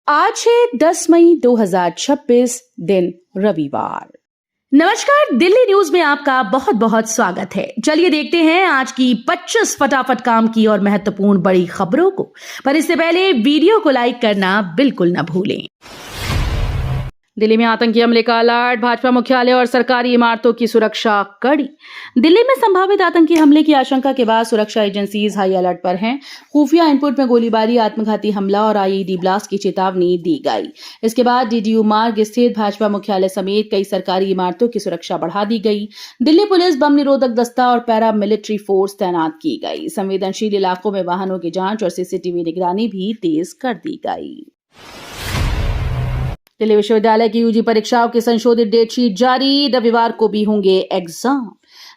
आज है 10 मई 2026 दिन रविवार। नमस्कार, दिल्ली न्यूज में आपका बहुत बहुत स्वागत है। चलिए देखते हैं आज की 25 फटाफट काम की और महत्वपूर्ण बड़ी खबरों को। पर इससे पहले वीडियो को लाइक करना बिल्कुल न भूलें। दिल्ली में आतंकी हमले का अलर्ट, भाजपा मुख्यालय और सरकारी इमारतों की सुरक्षा कड़ी। दिल्ली में संभावित आतंकी हमले की आशंका के बाद सुरक्षा एजेंसीज हाई अलर्ट पर हैं। खुफिया इनपुट में गोलीबारी, आत्मघाती हमला और आईईडी ब्लास्ट की चेतावनी दी गई। इसके बाद डीडीयू मार्ग स्थित भाजपा मुख्यालय समेत कई सरकारी इमारतों की सुरक्षा बढ़ा दी गई। दिल्ली पुलिस, बम निरोधक दस्ता और पैरा मिलिट्री फोर्स तैनात की गई। संवेदनशील इलाकों में वाहनों की जांच और सीसीटीवी निगरानी भी तेज कर दी गई। दिल्ली विश्वविद्यालय की यूजी परीक्षाओं की संशोधित डेट शीट जारी, रविवार को भी होंगे एग्जाम।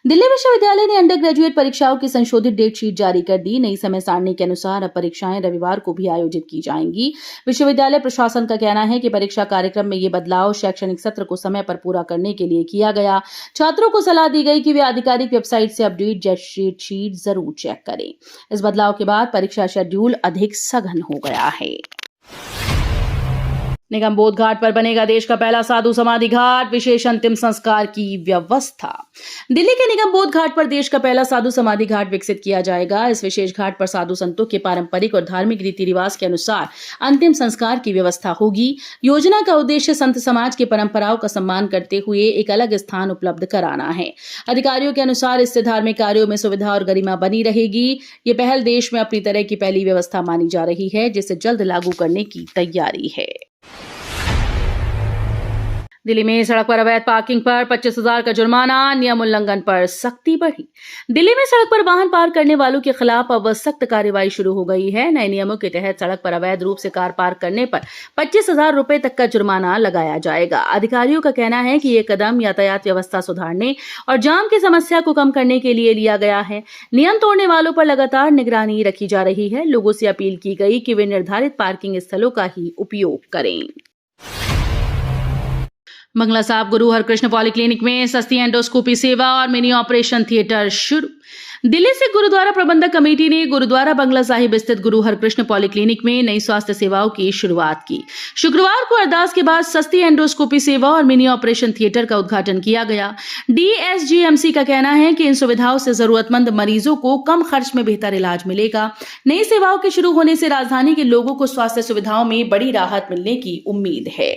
दिल्ली विश्वविद्यालय ने अंडर ग्रेजुएट परीक्षाओं की संशोधित डेट शीट जारी कर दी। नई समय सारणी के अनुसार अब परीक्षाएं रविवार को भी आयोजित की जाएंगी। विश्वविद्यालय प्रशासन का कहना है कि परीक्षा कार्यक्रम में ये बदलाव शैक्षणिक सत्र को समय पर पूरा करने के लिए किया गया। छात्रों को सलाह दी गई कि वे आधिकारिक वेबसाइट से अपडेट डेट शीट जरूर चेक करें। इस बदलाव के बाद परीक्षा शेड्यूल अधिक सघन हो गया है। निगमबोध घाट पर बनेगा देश का पहला साधु समाधि घाट, विशेष अंतिम संस्कार की व्यवस्था। दिल्ली के निगमबोध घाट पर देश का पहला साधु समाधि घाट विकसित किया जाएगा। इस विशेष घाट पर साधु संतों के पारंपरिक और धार्मिक रीति रिवाज के अनुसार अंतिम संस्कार की व्यवस्था होगी। योजना का उद्देश्य संत समाज की परंपराओं का सम्मान करते हुए एक अलग स्थान उपलब्ध कराना है। अधिकारियों के अनुसार इससे धार्मिक कार्यों में सुविधा और गरिमा बनी रहेगी। ये पहल देश में अपनी तरह की पहली व्यवस्था मानी जा रही है, जिसे जल्द लागू करने की तैयारी है। दिल्ली में सड़क पर अवैध पार्किंग पर 25,000 का जुर्माना, नियम उल्लंघन पर सख्ती बढ़ी। दिल्ली में सड़क पर वाहन पार्क करने वालों के खिलाफ अब सख्त कार्रवाई शुरू हो गई है। नए नियमों के तहत सड़क पर अवैध रूप से कार पार्क करने पर 25,000 रुपए तक का जुर्माना लगाया जाएगा। अधिकारियों का कहना है कि ये कदम यातायात व्यवस्था सुधारने और जाम की समस्या को कम करने के लिए लिया गया है। नियम तोड़ने वालों पर लगातार निगरानी रखी जा रही है। लोगों से अपील की गई कि वे निर्धारित पार्किंग स्थलों का ही उपयोग करें। बंगला साहब गुरु हरकृष्ण पॉलीक्लिनिक में सस्ती एंडोस्कोपी सेवा और मिनी ऑपरेशन थिएटर शुरू। दिल्ली से गुरुद्वारा प्रबंधक कमेटी ने गुरुद्वारा बंगला साहिब स्थित गुरु हरकृष्ण पॉलीक्लिनिक में नई स्वास्थ्य सेवाओं की शुरुआत की। शुक्रवार को अरदास के बाद सस्ती एंडोस्कोपी सेवा और मिनी ऑपरेशन थिएटर का उद्घाटन किया गया। डीएसजीएमसी का कहना है कि इन सुविधाओं से जरूरतमंद मरीजों को कम खर्च में बेहतर इलाज मिलेगा। नई सेवाओं के शुरू होने से राजधानी के लोगों को स्वास्थ्य सुविधाओं में बड़ी राहत मिलने की उम्मीद है।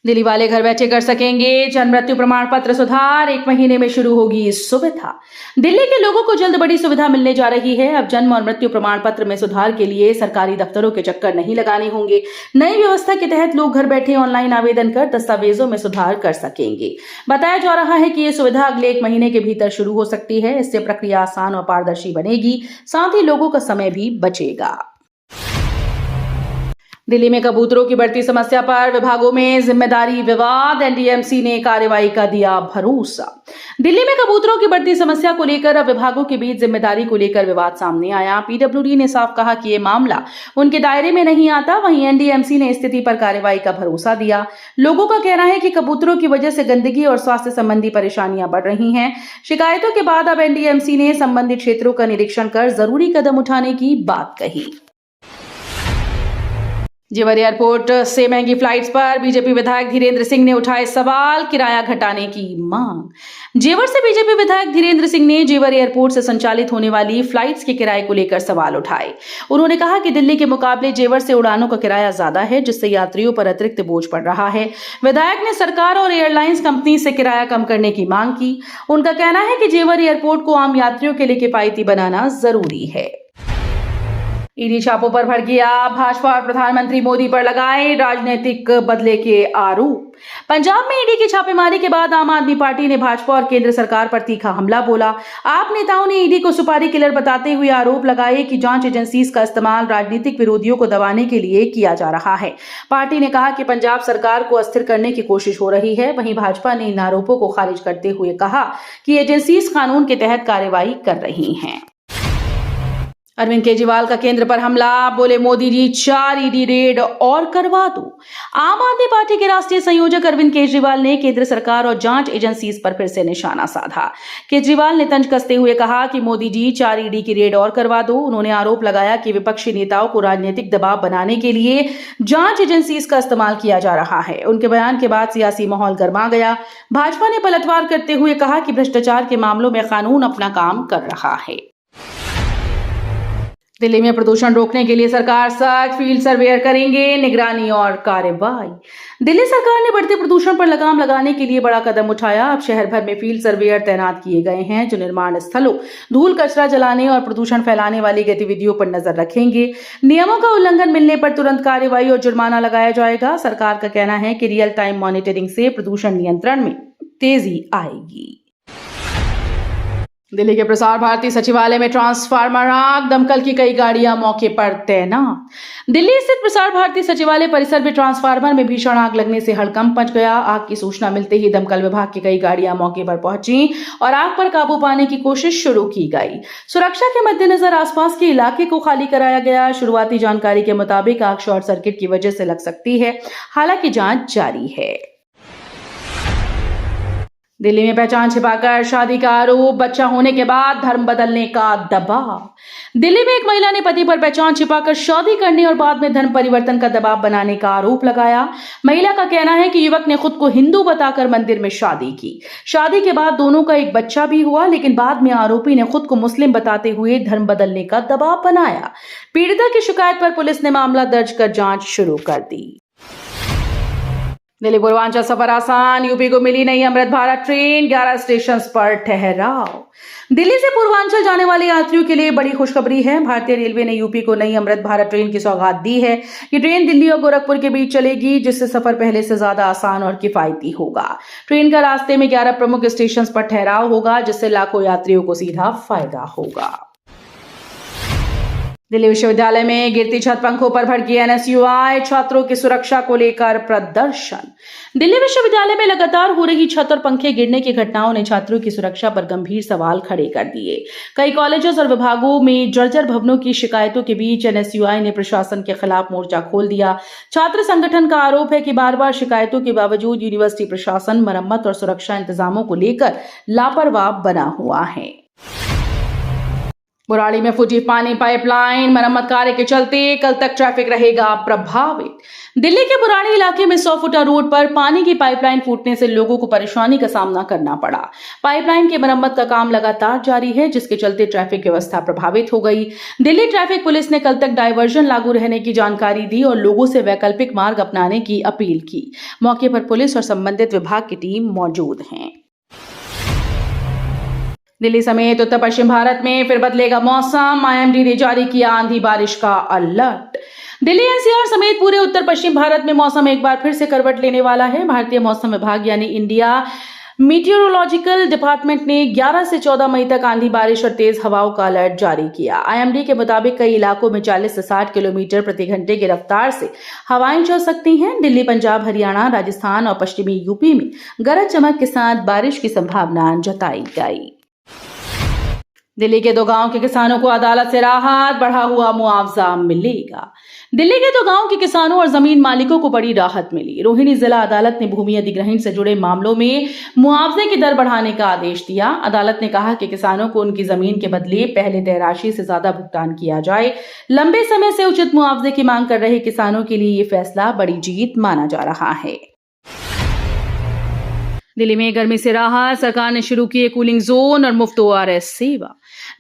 दिल्ली वाले घर बैठे कर सकेंगे जन्म मृत्यु प्रमाण पत्र सुधार, 1 महीने में शुरू होगी इस सुविधा। दिल्ली के लोगों को जल्द बड़ी सुविधा मिलने जा रही है। अब जन्म और मृत्यु प्रमाण पत्र में सुधार के लिए सरकारी दफ्तरों के चक्कर नहीं लगाने होंगे। नई व्यवस्था के तहत लोग घर बैठे ऑनलाइन आवेदन कर दस्तावेजों में सुधार कर सकेंगे। बताया जा रहा है कि यह सुविधा अगले 1 महीने के भीतर शुरू हो सकती है। इससे प्रक्रिया आसान और पारदर्शी बनेगी, साथ ही लोगों का समय भी बचेगा। दिल्ली में कबूतरों की बढ़ती समस्या पर विभागों में जिम्मेदारी विवाद, एनडीएमसी ने कार्रवाई का दिया भरोसा। दिल्ली में कबूतरों की बढ़ती समस्या को लेकर अब विभागों के बीच जिम्मेदारी को लेकर विवाद सामने आया। पीडब्ल्यूडी ने साफ कहा कि ये मामला उनके दायरे में नहीं आता। वहीं एनडीएमसी ने स्थिति पर कार्रवाई का भरोसा दिया। लोगों का कहना है कि कबूतरों की वजह से गंदगी और स्वास्थ्य संबंधी परेशानियां बढ़ रही हैं। शिकायतों के बाद अब एनडीएमसी ने संबंधित क्षेत्रों का निरीक्षण कर जरूरी कदम उठाने की बात कही। जेवर एयरपोर्ट से महंगी फ्लाइट्स पर बीजेपी विधायक धीरेन्द्र सिंह ने उठाए सवाल, किराया घटाने की मांग। जेवर से बीजेपी विधायक धीरेन्द्र सिंह ने जेवर एयरपोर्ट से संचालित होने वाली फ्लाइट्स के किराए को लेकर सवाल उठाए। उन्होंने कहा कि दिल्ली के मुकाबले जेवर से उड़ानों का किराया ज्यादा है, जिससे यात्रियों पर अतिरिक्त बोझ पड़ रहा है। विधायक ने सरकार और एयरलाइंस कंपनी से किराया कम करने की मांग की। उनका कहना है कि जेवर एयरपोर्ट को आम यात्रियों के लिए किफायती बनाना जरूरी है। ईडी छापों पर भड़किया, भाजपा और प्रधानमंत्री मोदी पर लगाए राजनीतिक बदले के आरोप। पंजाब में ईडी की छापेमारी के बाद आम आदमी पार्टी ने भाजपा और केंद्र सरकार पर तीखा हमला बोला। आप नेताओं ने ईडी को सुपारी किलर बताते हुए आरोप लगाए कि जांच एजेंसीज का इस्तेमाल राजनीतिक विरोधियों को दबाने के लिए किया जा रहा है। पार्टी ने कहा कि पंजाब सरकार को अस्थिर करने की कोशिश हो रही है। वहीं भाजपा ने इन आरोपों को खारिज करते हुए कहा कि एजेंसीज कानून के तहत कार्रवाई कर रही हैं। अरविंद केजरीवाल का केंद्र पर हमला, बोले मोदी जी 4 ईडी रेड और करवा दो। आम आदमी पार्टी के राष्ट्रीय संयोजक अरविंद केजरीवाल ने केंद्र सरकार और जांच एजेंसीज पर फिर से निशाना साधा। केजरीवाल ने तंज कसते हुए कहा कि मोदी जी 4 ईडी की रेड और करवा दो। उन्होंने आरोप लगाया कि विपक्षी नेताओं को राजनीतिक दबाव बनाने के लिए जांच एजेंसीज का इस्तेमाल किया जा रहा है। उनके बयान के बाद सियासी माहौल गर्मा गया। भाजपा ने पलटवार करते हुए कहा कि भ्रष्टाचार के मामलों में कानून अपना काम कर रहा है। दिल्ली में प्रदूषण रोकने के लिए सरकार सख्त फील्ड सर्वेयर करेंगे, निगरानी और कार्रवाई। दिल्ली सरकार ने बढ़ते प्रदूषण पर लगाम लगाने के लिए बड़ा कदम उठाया। अब शहर भर में फील्ड सर्वेयर तैनात किए गए हैं, जो निर्माण स्थलों, धूल कचरा जलाने और प्रदूषण फैलाने वाली गतिविधियों पर नजर रखेंगे। नियमों का उल्लंघन मिलने पर तुरंत कार्रवाई और जुर्माना लगाया जाएगा। सरकार का कहना है कि रियल टाइम मॉनिटरिंग से प्रदूषण नियंत्रण में तेजी आएगी। दिल्ली के प्रसार भारती सचिवालय में ट्रांसफार्मर आग, दमकल की कई गाड़ियां मौके पर तैनात। दिल्ली स्थित प्रसार भारती सचिवालय परिसर में ट्रांसफार्मर में भीषण आग लगने से हड़कंप मच गया। आग की सूचना मिलते ही दमकल विभाग की कई गाड़ियां मौके पर पहुंची और आग पर काबू पाने की कोशिश शुरू की गई। सुरक्षा के मद्देनजर आसपास के इलाके को खाली कराया गया। शुरुआती जानकारी के मुताबिक आग शॉर्ट सर्किट की वजह से लग सकती है, हालांकि जांच जारी है। दिल्ली में पहचान छिपाकर शादी का आरोप, बच्चा होने के बाद धर्म बदलने का दबाव। दिल्ली में एक महिला ने पति पर पहचान छिपाकर शादी करने और बाद में धर्म परिवर्तन का दबाव बनाने का आरोप लगाया। महिला का कहना है कि युवक ने खुद को हिंदू बताकर मंदिर में शादी की। शादी के बाद दोनों का एक बच्चा भी हुआ, लेकिन बाद में आरोपी ने खुद को मुस्लिम बताते हुए धर्म बदलने का दबाव बनाया। पीड़िता की शिकायत पर पुलिस ने मामला दर्ज कर जांच शुरू कर दी। दिल्ली पूर्वांचल सफर आसान, यूपी को मिली नई अमृत भारत ट्रेन, 11 स्टेशन पर ठहराव। दिल्ली से पूर्वांचल जाने वाले यात्रियों के लिए बड़ी खुशखबरी है। भारतीय रेलवे ने यूपी को नई अमृत भारत ट्रेन की सौगात दी है। ये ट्रेन दिल्ली और गोरखपुर के बीच चलेगी, जिससे सफर पहले से ज्यादा आसान और किफायती होगा। ट्रेन का रास्ते में 11 प्रमुख स्टेशन पर ठहराव होगा, जिससे लाखों यात्रियों को सीधा फायदा होगा। दिल्ली विश्वविद्यालय में गिरती छत पंखों पर भड़की एनएसयूआई, छात्रों की सुरक्षा को लेकर प्रदर्शन। दिल्ली विश्वविद्यालय में लगातार हो रही छत और पंखे गिरने की घटनाओं ने छात्रों की सुरक्षा पर गंभीर सवाल खड़े कर दिए। कई कॉलेजों और विभागों में जर्जर भवनों की शिकायतों के बीच एनएसयूआई ने प्रशासन के खिलाफ मोर्चा खोल दिया। छात्र संगठन का आरोप है कि बार बार शिकायतों के बावजूद यूनिवर्सिटी प्रशासन मरम्मत और सुरक्षा इंतजामों को लेकर लापरवाह बना हुआ है। बुराड़ी में फूटी पानी पाइपलाइन, मरम्मत कार्य के चलते कल तक ट्रैफिक रहेगा प्रभावित। दिल्ली के बुराड़ी इलाके में 100 फुटा रोड पर पानी की पाइपलाइन फूटने से लोगों को परेशानी का सामना करना पड़ा। पाइपलाइन की मरम्मत का काम लगातार जारी है, जिसके चलते ट्रैफिक व्यवस्था प्रभावित हो गई। दिल्ली ट्रैफिक पुलिस ने कल तक डायवर्जन लागू रहने की जानकारी दी और लोगों से वैकल्पिक मार्ग अपनाने की अपील की। मौके पर पुलिस और संबंधित विभाग की टीम मौजूद है। दिल्ली समेत उत्तर पश्चिम भारत में फिर बदलेगा मौसम, आईएमडी ने जारी किया आंधी बारिश का अलर्ट। दिल्ली एनसीआर समेत पूरे उत्तर पश्चिम भारत में मौसम एक बार फिर से करवट लेने वाला है। भारतीय मौसम विभाग यानी इंडिया मीटियोरोलॉजिकल डिपार्टमेंट ने 11 से 14 मई तक आंधी बारिश और तेज हवाओं का अलर्ट जारी किया। आईएमडी के मुताबिक कई इलाकों में 40 से 60 किलोमीटर प्रति घंटे की रफ्तार से हवाएं चल सकती हैं। दिल्ली, पंजाब, हरियाणा, राजस्थान और पश्चिमी यूपी में गरज चमक के साथ बारिश की संभावना जताई गई। दिल्ली के 2 गांव के किसानों को अदालत से राहत, बढ़ा हुआ मुआवजा मिलेगा। दिल्ली के 2 गांव के किसानों और जमीन मालिकों को बड़ी राहत मिली। रोहिणी जिला अदालत ने भूमि अधिग्रहण से जुड़े मामलों में मुआवजे की दर बढ़ाने का आदेश दिया। अदालत ने कहा कि किसानों को उनकी जमीन के बदले पहले तय राशि से ज्यादा भुगतान किया जाए। लंबे समय से उचित मुआवजे की मांग कर रहे किसानों के लिए ये फैसला बड़ी जीत माना जा रहा है। दिल्ली में गर्मी से राहत, सरकार ने शुरू किए कूलिंग जोन और मुफ्त ओआरएस सेवा।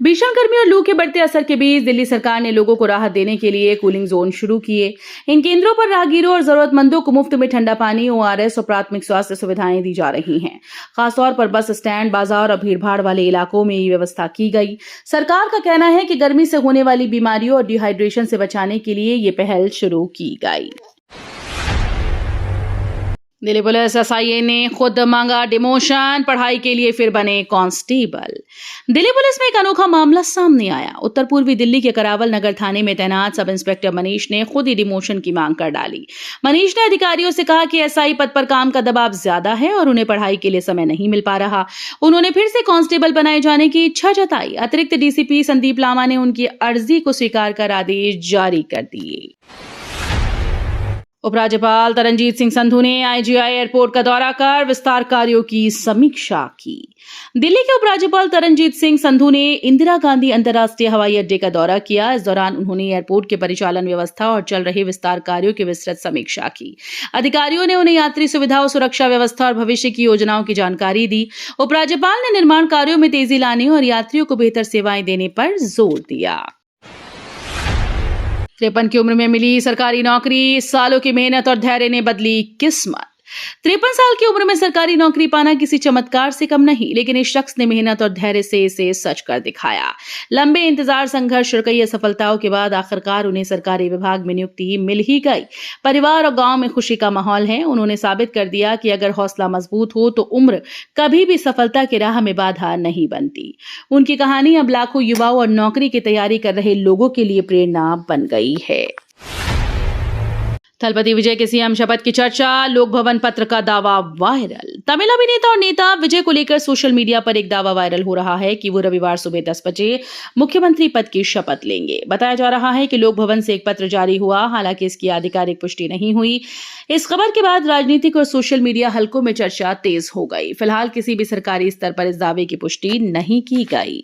भीषण गर्मी और लू के बढ़ते असर के बीच दिल्ली सरकार ने लोगों को राहत देने के लिए कूलिंग जोन शुरू किए। इन केंद्रों पर राहगीरों और जरूरतमंदों को मुफ्त में ठंडा पानी, ओआरएस और प्राथमिक स्वास्थ्य सुविधाएं दी जा रही हैं। खासतौर पर बस स्टैंड, बाजार और भीड़भाड़ वाले इलाकों में ये व्यवस्था की गई। सरकार का कहना है कि गर्मी से होने वाली बीमारियों और डिहाइड्रेशन से बचाने के लिए ये पहल शुरू की गई। दिल्ली पुलिस एसआईए ने खुद मांगा डिमोशन, पढ़ाई के लिए फिर बने कांस्टेबल। दिल्ली पुलिस में एक अनोखा मामला सामने आया। उत्तर पूर्वी दिल्ली के करावल नगर थाने में तैनात सब इंस्पेक्टर मनीष ने खुद ही डिमोशन की मांग कर डाली। मनीष ने अधिकारियों से कहा कि एसआई पद पर काम का दबाव ज्यादा है और उन्हें पढ़ाई के लिए समय नहीं मिल पा रहा। उन्होंने फिर से कांस्टेबल बनाए जाने की इच्छा जताई। अतिरिक्त डीसीपी संदीप लामा ने उनकी अर्जी को स्वीकार कर आदेश जारी कर दिए। उपराज्यपाल तरनजीत सिंह संधू ने आईजीआई एयरपोर्ट का दौरा कर विस्तार कार्यों की समीक्षा की। दिल्ली के उपराज्यपाल तरनजीत सिंह संधू ने इंदिरा गांधी अंतर्राष्ट्रीय हवाई अड्डे का दौरा किया। इस दौरान उन्होंने एयरपोर्ट के परिचालन व्यवस्था और चल रहे विस्तार कार्यों की विस्तृत समीक्षा की। अधिकारियों ने उन्हें यात्री सुविधाओं, सुरक्षा व्यवस्था और भविष्य की योजनाओं की जानकारी दी। उपराज्यपाल ने निर्माण कार्यों में तेजी लाने और यात्रियों को बेहतर सेवाएं देने पर जोर दिया। 53 की उम्र में मिली सरकारी नौकरी, सालों की मेहनत और धैर्य ने बदली किस्मत। 53 साल की उम्र में सरकारी नौकरी पाना किसी चमत्कार से कम नहीं, लेकिन इस शख्स ने मेहनत और धैर्य से इसे सच कर दिखाया। लंबे इंतजार, संघर्ष और कई असफलताओं के बाद आखिरकार उन्हें सरकारी विभाग में नियुक्ति मिल ही गई। परिवार और गांव में खुशी का माहौल है। उन्होंने साबित कर दिया कि अगर हौसला मजबूत हो तो उम्र कभी भी सफलता की राह में बाधा नहीं बनती। उनकी कहानी अब लाखों युवाओं और नौकरी की तैयारी कर रहे लोगों के लिए प्रेरणा बन गई है। थलपति विजय के सीएम शपथ की चर्चा, लोक भवन पत्र का दावा वायरल। तमिल अभिनेता और नेता विजय को लेकर सोशल मीडिया पर एक दावा वायरल हो रहा है कि वो रविवार सुबह 10 बजे मुख्यमंत्री पद की शपथ लेंगे। बताया जा रहा है कि लोक भवन से एक पत्र जारी हुआ, हालांकि इसकी आधिकारिक पुष्टि नहीं हुई। इस खबर के बाद राजनीतिक और सोशल मीडिया हलकों में चर्चा तेज हो गई। फिलहाल किसी भी सरकारी स्तर पर इस दावे की पुष्टि नहीं की गई।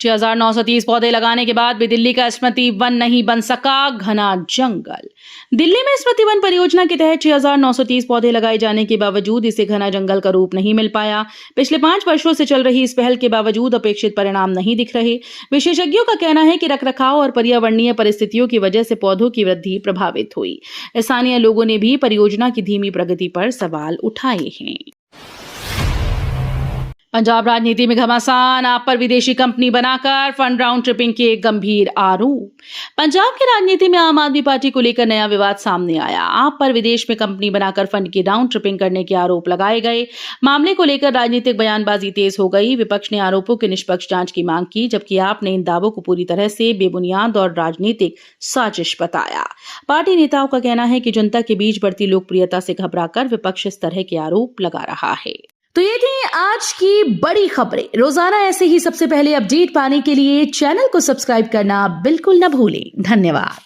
6,930 पौधे लगाने के बाद भी दिल्ली का स्मृति वन नहीं बन सका, घना जंगल। दिल्ली में स्मृति वन परियोजना के तहत 6,930 पौधे लगाए जाने के बावजूद इसे घना जंगल का रूप नहीं मिल पाया। पिछले 5 वर्षों से चल रही इस पहल के बावजूद अपेक्षित परिणाम नहीं दिख रहे। विशेषज्ञों का कहना है कि रखरखाव और पर्यावरणीय परिस्थितियों की वजह से पौधों की वृद्धि प्रभावित हुई। स्थानीय लोगों ने भी परियोजना की धीमी प्रगति पर सवाल उठाए हैं। पंजाब राजनीति में घमासान, आप पर विदेशी कंपनी बनाकर फंड राउंड ट्रिपिंग के गंभीर आरोप। पंजाब की राजनीति में आम आदमी पार्टी को लेकर नया विवाद सामने आया। आप पर विदेश में कंपनी बनाकर फंड की राउंड ट्रिपिंग करने के आरोप लगाए गए। मामले को लेकर राजनीतिक बयानबाजी तेज हो गई। विपक्ष ने आरोपों की निष्पक्ष जांच की मांग की, जबकि आपने इन दावों को पूरी तरह से बेबुनियाद और राजनीतिक साजिश बताया। पार्टी नेताओं का कहना है कि जनता के बीच बढ़ती लोकप्रियता से घबराकर विपक्ष इस तरह के आरोप लगा रहा है। तो ये थी आज की बड़ी खबरें। रोजाना ऐसे ही सबसे पहले अपडेट पाने के लिए चैनल को सब्सक्राइब करना बिल्कुल न भूलें। धन्यवाद।